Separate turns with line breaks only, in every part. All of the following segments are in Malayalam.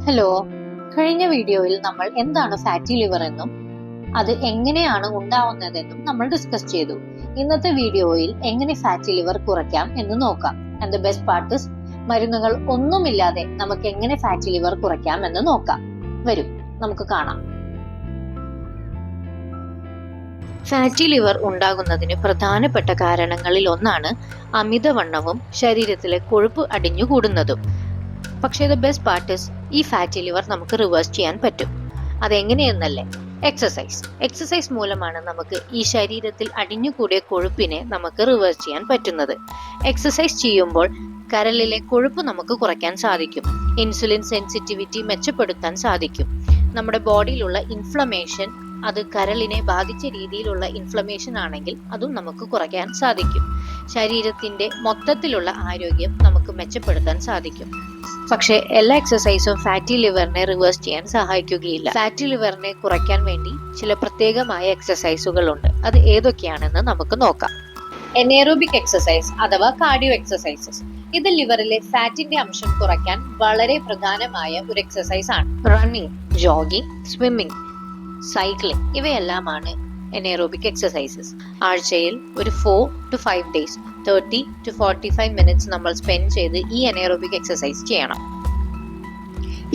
ഹലോ, കഴിഞ്ഞ വീഡിയോയിൽ നമ്മൾ എന്താണ് ഫാറ്റി ലിവർ എന്നും അത് എങ്ങനെയാണ് ഉണ്ടാവുന്നതെന്നും നമ്മൾ ഡിസ്കസ് ചെയ്തു. ഇന്നത്തെ വീഡിയോയിൽ എങ്ങനെ ഫാറ്റി ലിവർ കുറയ്ക്കാം എന്ന് നോക്കാം. And the best part is മരുന്നുകൾ ഒന്നുമില്ലാതെ നമുക്ക് എങ്ങനെ ഫാറ്റി ലിവർ കുറയ്ക്കാം എന്ന് നോക്കാം. വരൂ, നമുക്ക് കാണാം. ഫാറ്റി ലിവർ ഉണ്ടാകുന്നതിന് പ്രധാനപ്പെട്ട കാരണങ്ങളിൽ ഒന്നാണ് അമിതവണ്ണവും ശരീരത്തിലെ കൊഴുപ്പ് അടിഞ്ഞുകൂടുന്നതും. പക്ഷേ ദ ബെസ്റ്റ് പാർട്ട് ഇസ് ഈ ഫാറ്റി ലിവർ നമുക്ക് റിവേഴ്സ് ചെയ്യാൻ പറ്റും. അതെങ്ങനെയെന്നല്ലേ? എക്സസൈസ് മൂലമാണ് നമുക്ക് ഈ ശരീരത്തിൽ അടിഞ്ഞുകൂടിയ കൊഴുപ്പിനെ നമുക്ക് റിവേഴ്സ് ചെയ്യാൻ പറ്റുന്നത്. എക്സസൈസ് ചെയ്യുമ്പോൾ കരളിലെ കൊഴുപ്പ് നമുക്ക് കുറയ്ക്കാൻ സാധിക്കും. ഇൻസുലിൻ സെൻസിറ്റിവിറ്റി മെച്ചപ്പെടുത്താൻ സാധിക്കും. നമ്മുടെ ബോഡിയിലുള്ള ഇൻഫ്ലമേഷൻ, അത് കരളിനെ ബാധിച്ച രീതിയിലുള്ള ഇൻഫ്ലമേഷൻ ആണെങ്കിൽ അതും നമുക്ക് കുറയ്ക്കാൻ സാധിക്കും. ശരീരത്തിന്റെ മൊത്തത്തിലുള്ള ആരോഗ്യം നമുക്ക് മെച്ചപ്പെടുത്താൻ സാധിക്കും. പക്ഷേ എല്ലാ എക്സസൈസും ഫാറ്റി ലിവറിനെ റിവേഴ്സ് ചെയ്യാൻ സഹായിക്കുകയില്ല. ഫാറ്റി ലിവറിനെ കുറയ്ക്കാൻ വേണ്ടി ചില പ്രത്യേകമായ എക്സസൈസുകൾ ഉണ്ട്. അത് ഏതൊക്കെയാണെന്ന് നമുക്ക് നോക്കാം. എനേറോബിക് എക്സസൈസ് അഥവാ കാർഡിയോ എക്സസൈസസ്. ഇത് ലിവറിലെ ഫാറ്റിന്റെ അംശം കുറയ്ക്കാൻ വളരെ പ്രധാനമായ ഒരു എക്സസൈസ് ആണ്. റണ്ണിങ്, ജോഗിങ്, സ്വിമ്മിങ്, സൈക്ലിംഗ് ഇവയെല്ലാമാണ് എനേറോബിക് എക്സസൈസസ്. ആഴ്ചയിൽ ഒരു 4 to 5 ഡേയ്സ് 30 to 45 മിനിറ്റ്സ് നമ്മൾ സ്പെൻഡ് ചെയ്ത് ഈ എനേറോബിക് എക്സസൈസ് ചെയ്യണം.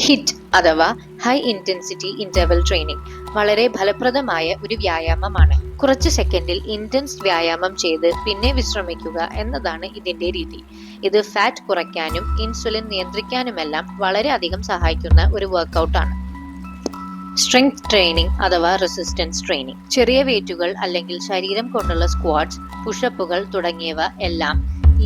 ഹിറ്റ് അഥവാ ഹൈ ഇന്റൻസിറ്റി ഇന്റർവൽ ട്രെയിനിങ് വളരെ ഫലപ്രദമായ ഒരു വ്യായാമമാണ്. കുറച്ച് സെക്കൻഡിൽ ഇന്റൻസ് വ്യായാമം ചെയ്ത് പിന്നെ വിശ്രമിക്കുക എന്നതാണ് ഇതിന്റെ രീതി. ഇത് ഫാറ്റ് കുറയ്ക്കാനും ഇൻസുലിൻ നിയന്ത്രിക്കാനുമെല്ലാം വളരെയധികം സഹായിക്കുന്ന ഒരു വർക്കൗട്ടാണ്. സ്ട്രെങ്ത് ട്രെയിനിങ് അഥവാ റെസിസ്റ്റൻസ് ട്രെയിനിങ്. ചെറിയ വെയിറ്റുകൾ അല്ലെങ്കിൽ ശരീരം കൊണ്ടുള്ള സ്ക്വാട്സ്, പുഷപ്പുകൾ തുടങ്ങിയവ എല്ലാം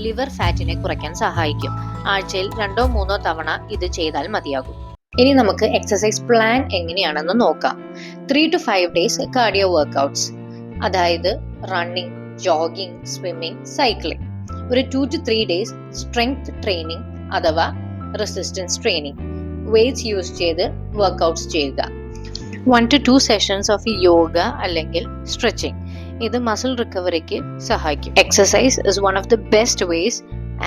ലിവർ ഫാറ്റിനെ കുറയ്ക്കാൻ സഹായിക്കും. ആഴ്ചയിൽ 2-3 തവണ ഇത് ചെയ്താൽ മതിയാകും. ഇനി നമുക്ക് എക്സസൈസ് പ്ലാൻ എങ്ങനെയാണെന്ന് നോക്കാം. 3 to 5 ഡേയ്സ് കാർഡിയോ വർക്കൗട്ട്സ്, അതായത് റണ്ണിങ്, ജോഗിങ്, സ്വിമ്മിങ്, സൈക്ലിംഗ്. ഒരു 2 to 3 ഡേയ്സ് സ്ട്രെങ്ത് ട്രെയിനിങ് അഥവാ റെസിസ്റ്റൻസ് ട്രെയിനിങ്, വെയ്റ്റ്സ് യൂസ് ചെയ്ത് വർക്കൗട്ട്സ് ചെയ്യുക. 1 to 2 സെഷൻസ് ഓഫ് യോഗ അല്ലെങ്കിൽ സ്ട്രെച്ചിങ്. ഇത് മസിൽ റിക്കവറിക്ക് സഹായിക്കും. Exercise is one of the best ways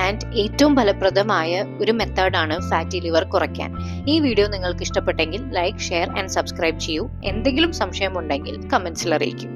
and ഏറ്റവും ഫലപ്രദമായ ഒരു മെത്തേഡാണ് ഫാറ്റി ലിവർ കുറയ്ക്കാൻ. ഈ വീഡിയോ നിങ്ങൾക്ക് ഇഷ്ടപ്പെട്ടെങ്കിൽ ലൈക്ക്, ഷെയർ ആൻഡ് സബ്സ്ക്രൈബ് ചെയ്യൂ. എന്തെങ്കിലും സംശയമുണ്ടെങ്കിൽ കമന്റ്സിൽ അറിയിക്കും.